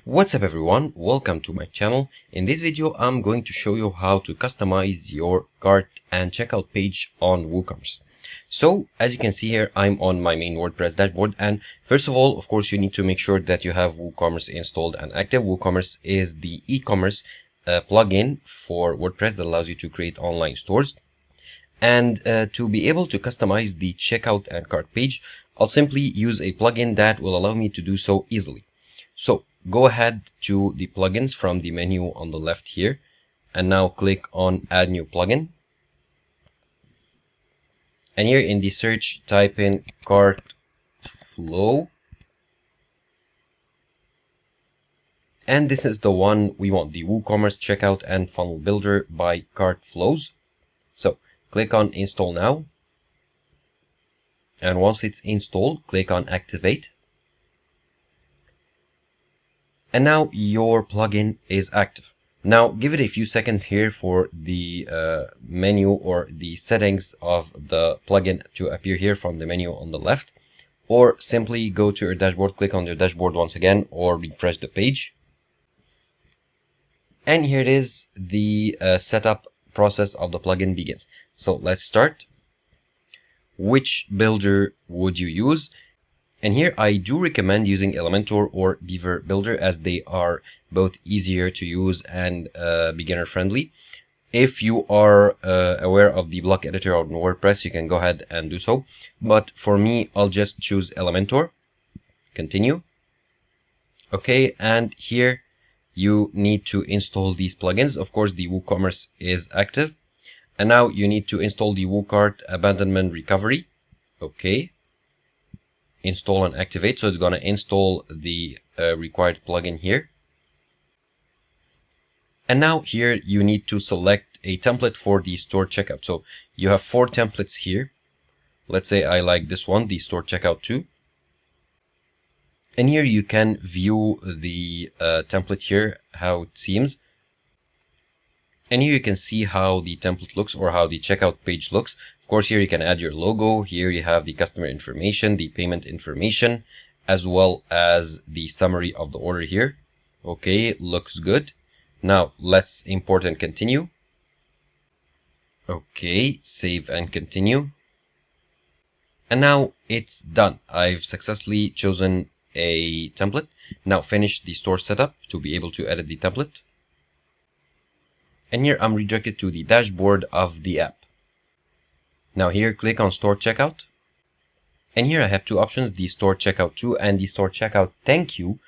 What's up everyone, welcome to my channel. In this video I'm going to show you how to customize your cart and checkout page on Woocommerce. So as you can see here, I'm on my main WordPress dashboard, and first of all, of course, you need to make sure that you have Woocommerce installed and active. Woocommerce is the e-commerce plugin for WordPress that allows you to create online stores. And to be able to customize the checkout and cart page, I'll simply use a plugin that will allow me to do so easily. So go ahead to the plugins from the menu on the left here, and now click on add new plugin. And here in the search, type in cart flow. And this is the one we want, the WooCommerce checkout and funnel builder by Cart Flows. So click on install now. And once it's installed, click on activate. And now your plugin is active. Now give it a few seconds here for the menu or the settings of the plugin to appear here from the menu on the left, or simply go to your dashboard, click on your dashboard once again, or refresh the page. And here it is, the setup process of the plugin begins. So let's start. Which builder would you use? And here I do recommend using Elementor or Beaver Builder, as they are both easier to use and beginner friendly. If you are aware of the block editor on WordPress, you can go ahead and do so. But for me, I'll just choose Elementor. Continue. Okay, and here you need to install these plugins. Of course, the WooCommerce is active. And now you need to install the WooCart Abandonment Recovery. Okay. Install and activate. So it's going to install the required plugin here. And now here you need to select a template for the store checkout. So you have 4 templates here. Let's say I like this one, the store checkout 2. And here you can view the template here, how it seems. And here you can see how the template looks, or how the checkout page looks. Of course, here you can add your logo. Here you have the customer information, the payment information, as well as the summary of the order here. Okay, looks good. Now let's import and continue. Okay, save and continue. And now it's done. I've successfully chosen a template. Now finish the store setup to be able to edit the template. And here I'm redirected to the dashboard of the app. Now here, click on Store Checkout. And here I have 2 options, the Store Checkout 2 and the Store Checkout Thank You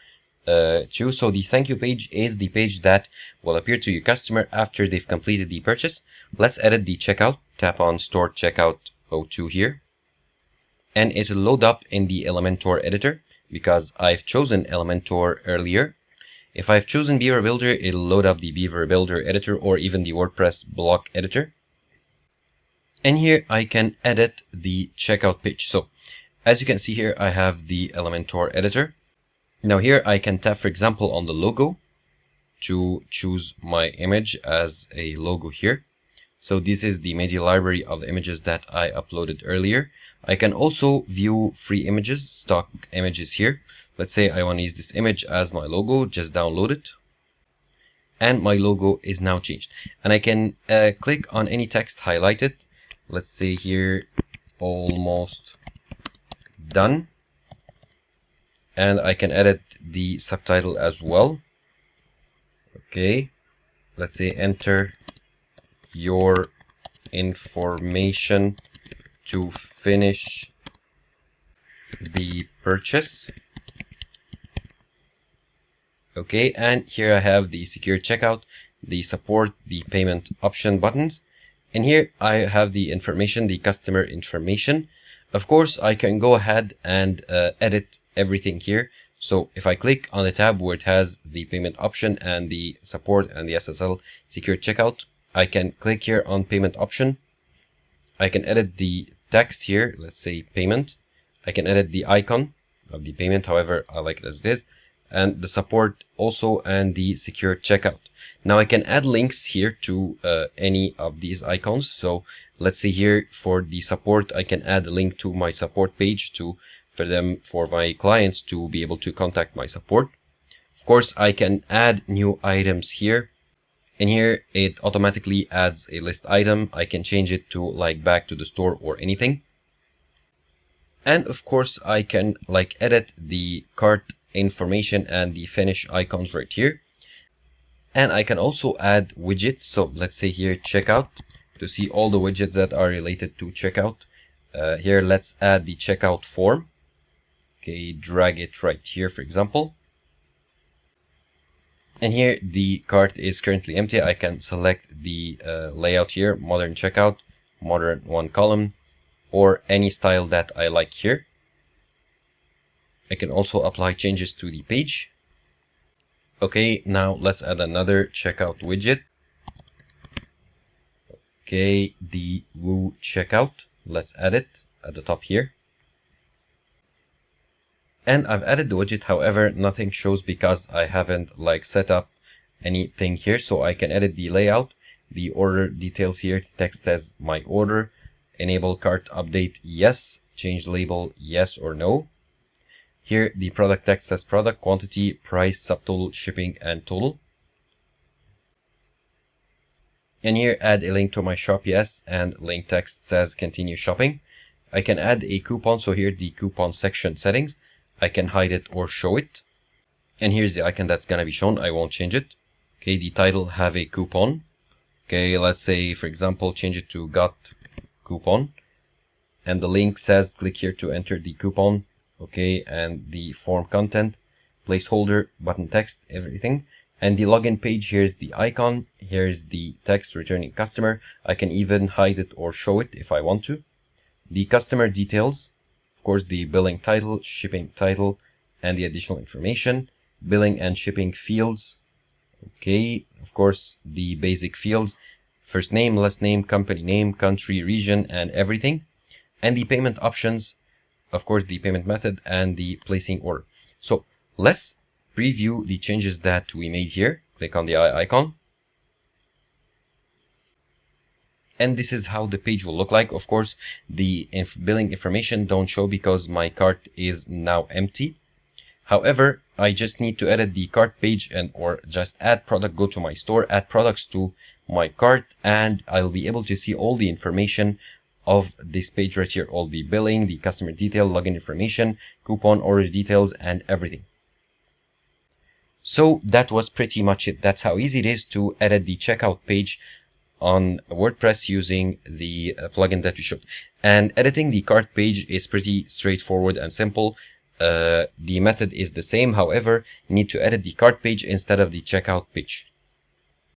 2. So the thank you page is the page that will appear to your customer after they've completed the purchase. Let's edit the checkout. Tap on Store Checkout 02 here. And it will load up in the Elementor editor because I've chosen Elementor earlier. If I've chosen Beaver Builder, it'll load up the Beaver Builder editor or even the WordPress block editor. And here I can edit the checkout page. So as you can see here, I have the Elementor editor. Now here I can tap, for example, on the logo to choose my image as a logo here. So this is the media library of the images that I uploaded earlier. I can also view free images, stock images here. Let's say I want to use this image as my logo, just download it. And my logo is now changed. And I can click on any text, highlight it. Let's say here, almost done. And I can edit the subtitle as well. Okay. Let's say enter your information to finish the purchase. Okay, and here I have the secure checkout, the support, the payment option buttons. And here I have the information, the customer information. Of course, I can go ahead and edit everything here. So if I click on the tab where it has the payment option and the support and the SSL secure checkout, I can click here on payment option. I can edit the text here, let's say payment. I can edit the icon of the payment, however, I like it as it is. And the support also, and the secure checkout. Now I can add links here to any of these icons. So let's say here for the support, I can add a link to my support page for my clients to be able to contact my support. Of course, I can add new items here. And here it automatically adds a list item. I can change it to like back to the store or anything. And of course, I can like edit the cart information and the finish icons right here. And I can also add widgets. So let's say here checkout to see all the widgets that are related to checkout. Here, let's add the checkout form. Okay, drag it right here, for example. And here the cart is currently empty. I can select the layout here, modern checkout, modern one column, or any style that I like here. I can also apply changes to the page. Okay, now let's add another checkout widget. Okay, the Woo checkout. Let's add it at the top here. And I've added the widget, however, nothing shows because I haven't like set up anything here. So I can edit the layout, the order details here. The text says my order, enable cart update, yes, change label, yes or no. Here the product text says product, quantity, price, subtotal, shipping, and total. And here add a link to my shop, yes, and link text says continue shopping. I can add a coupon, so here the coupon section settings. I can hide it or show it. And here's the icon that's gonna be shown. I won't change it. Okay, the title have a coupon. Okay, let's say, for example, change it to got coupon. And the link says click here to enter the coupon. Okay, and the form content, placeholder, button text, everything. And the login page, here's the icon. Here's the text returning customer. I can even hide it or show it if I want to. The customer details. Of course, the billing title, shipping title, and the additional information, billing and shipping fields. Okay, of course, the basic fields, first name, last name, company name, country, region, and everything. And the payment options, of course, the payment method and the placing order. So let's preview the changes that we made here. Click on the eye icon. And this is how the page will look like. Of course, the billing information don't show because my cart is now empty. However, I just need to edit the cart page and or just add product, go to my store, add products to my cart, and I'll be able to see all the information of this page right here, all the billing, the customer detail, login information, coupon, order details, and everything. So that was pretty much it. That's how easy it is to edit the checkout page on WordPress using the plugin that we showed. And editing the cart page is pretty straightforward and simple. The method is the same. However, you need to edit the cart page instead of the checkout page.